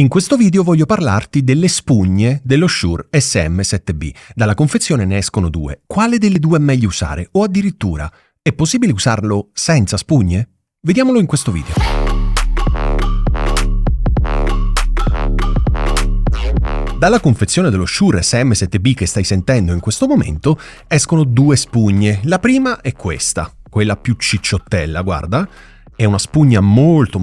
In questo video voglio parlarti delle spugne dello Shure SM7B. Dalla confezione ne escono due. Quale delle due è meglio usare? O addirittura, è possibile usarlo senza spugne? Vediamolo in questo video. Dalla confezione dello Shure SM7B che stai sentendo in questo momento escono due spugne. La prima è questa, quella più cicciottella, guarda. È una spugna molto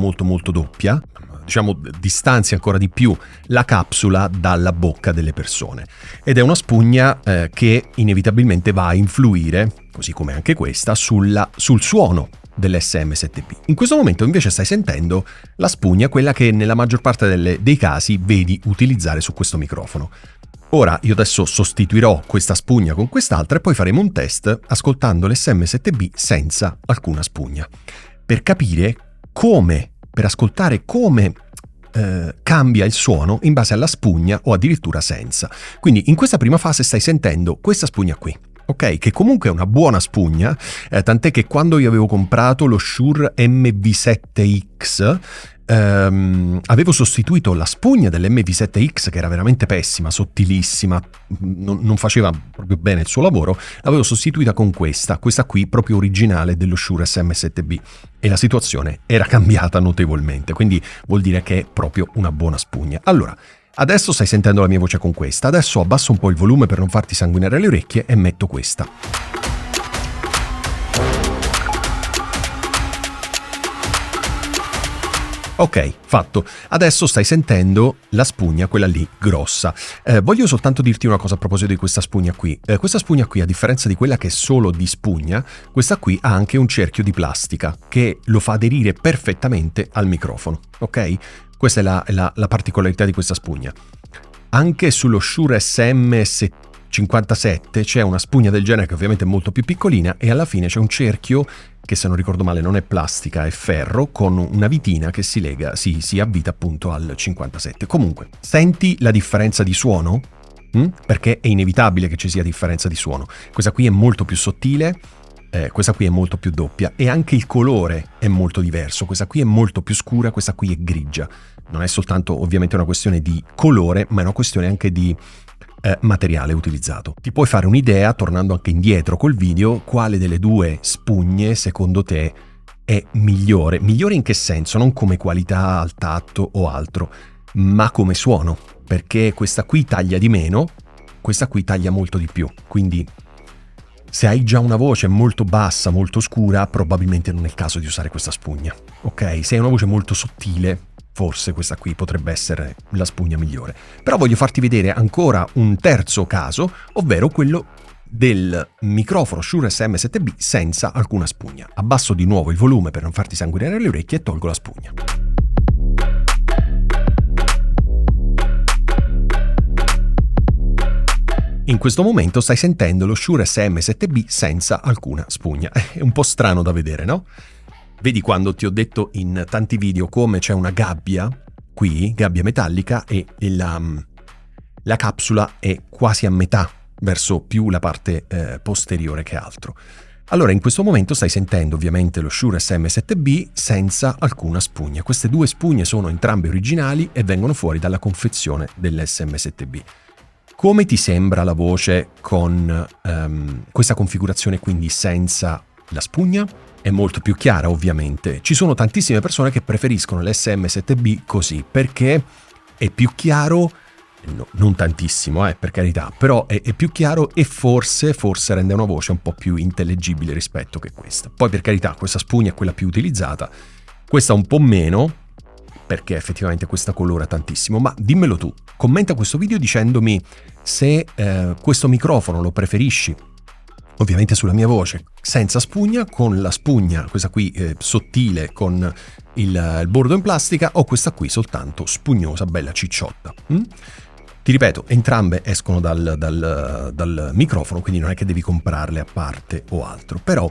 doppia, diciamo distanzia ancora di più la capsula dalla bocca delle persone. Ed è una spugna che inevitabilmente va a influire, così come anche questa, sul suono dell'SM7B. In questo momento invece stai sentendo la spugna, quella che nella maggior parte dei casi vedi utilizzare su questo microfono. Ora io adesso sostituirò questa spugna con quest'altra e poi faremo un test ascoltando l'SM7B senza alcuna spugna, per capire come, per ascoltare come cambia il suono in base alla spugna o addirittura senza. Quindi in questa prima fase stai sentendo questa spugna qui, ok? Che comunque è una buona spugna, tant'è che quando io avevo comprato lo Shure MV7X avevo sostituito la spugna dell'MV7X, che era veramente pessima, sottilissima, non faceva proprio bene il suo lavoro, l'avevo sostituita con questa qui proprio originale dello Shure SM7B, e la situazione era cambiata notevolmente, quindi vuol dire che è proprio una buona spugna. Allora, adesso stai sentendo la mia voce con questa, adesso abbasso un po' il volume per non farti sanguinare le orecchie e metto questa. Ok, fatto. Adesso stai sentendo la spugna, quella lì, grossa. Voglio soltanto dirti una cosa a proposito di questa spugna qui. Questa spugna qui, a differenza di quella che è solo di spugna, questa qui ha anche un cerchio di plastica che lo fa aderire perfettamente al microfono, ok? Questa è la particolarità di questa spugna. Anche sullo Shure SM57 c'è una spugna del genere che ovviamente è molto più piccolina e alla fine c'è un cerchio che, se non ricordo male, non è plastica, è ferro, con una vitina che si avvita appunto al 57. Comunque, senti la differenza di suono? Perché è inevitabile che ci sia differenza di suono. Questa qui è molto più sottile, questa qui è molto più doppia e anche il colore è molto diverso. Questa qui è molto più scura, questa qui è grigia. Non è soltanto ovviamente una questione di colore, ma è una questione anche di materiale utilizzato. Ti puoi fare un'idea, tornando anche indietro col video, quale delle due spugne secondo te è migliore. Migliore in che senso? Non come qualità al tatto o altro, ma come suono, perché questa qui taglia di meno, questa qui taglia molto di più. Quindi se hai già una voce molto bassa, molto scura, probabilmente non è il caso di usare questa spugna, ok? Se hai una voce molto sottile, forse questa qui potrebbe essere la spugna migliore. Però voglio farti vedere ancora un terzo caso, ovvero quello del microfono Shure SM7B senza alcuna spugna. Abbasso di nuovo il volume per non farti sanguinare le orecchie e tolgo la spugna. In questo momento stai sentendo lo Shure SM7B senza alcuna spugna. È un po' strano da vedere, no? Vedi quando ti ho detto in tanti video come c'è una gabbia qui, gabbia metallica, e la capsula è quasi a metà, verso più la parte posteriore che altro. Allora in questo momento stai sentendo ovviamente lo Shure SM7B senza alcuna spugna. Queste due spugne sono entrambe originali e vengono fuori dalla confezione dell'SM7B. Come ti sembra la voce con questa configurazione, quindi senza la spugna? È molto più chiara, ovviamente. Ci sono tantissime persone che preferiscono l'SM7B così, perché è più chiaro, no, non tantissimo, per carità, però è più chiaro e forse rende una voce un po' più intellegibile rispetto che questa. Poi, per carità, questa spugna è quella più utilizzata, questa un po' meno, perché effettivamente questa colora tantissimo. Ma dimmelo tu, commenta questo video dicendomi se questo microfono lo preferisci, ovviamente sulla mia voce, senza spugna, con la spugna, questa qui sottile con il bordo in plastica, o questa qui soltanto spugnosa, bella cicciotta. Ti ripeto, entrambe escono dal microfono, quindi non è che devi comprarle a parte o altro, però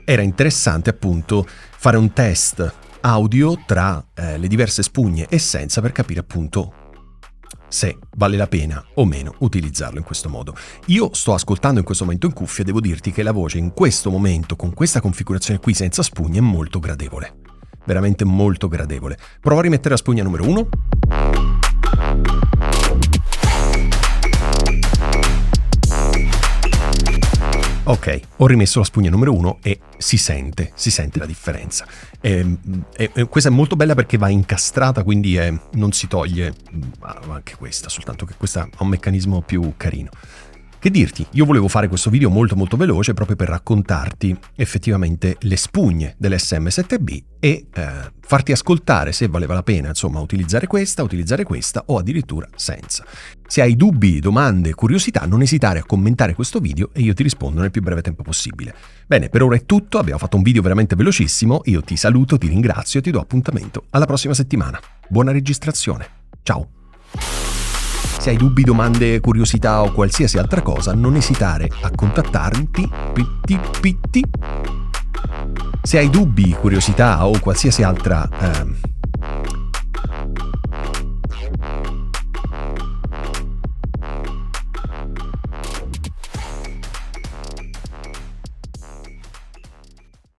era interessante appunto fare un test audio tra le diverse spugne e senza, per capire appunto se vale la pena o meno utilizzarlo in questo modo. Io sto ascoltando in questo momento in cuffia e devo dirti che la voce in questo momento, con questa configurazione qui senza spugne, è molto gradevole. Veramente molto gradevole. Provo a rimettere la spugna numero 1. Ok, ho rimesso la spugna numero 1 e si sente la differenza. Questa è molto bella perché va incastrata, quindi non si toglie anche questa, soltanto che questa ha un meccanismo più carino. Che dirti, io volevo fare questo video molto molto veloce proprio per raccontarti effettivamente le spugne dell'SM7B e farti ascoltare se valeva la pena, insomma, utilizzare questa o addirittura senza. Se hai dubbi, domande, curiosità, non esitare a commentare questo video e io ti rispondo nel più breve tempo possibile. Bene, per ora è tutto, abbiamo fatto un video veramente velocissimo, io ti saluto, ti ringrazio e ti do appuntamento alla prossima settimana. Buona registrazione, ciao! Se hai dubbi, domande, curiosità o qualsiasi altra cosa, non esitare a contattarmi. Se hai dubbi, curiosità o qualsiasi altra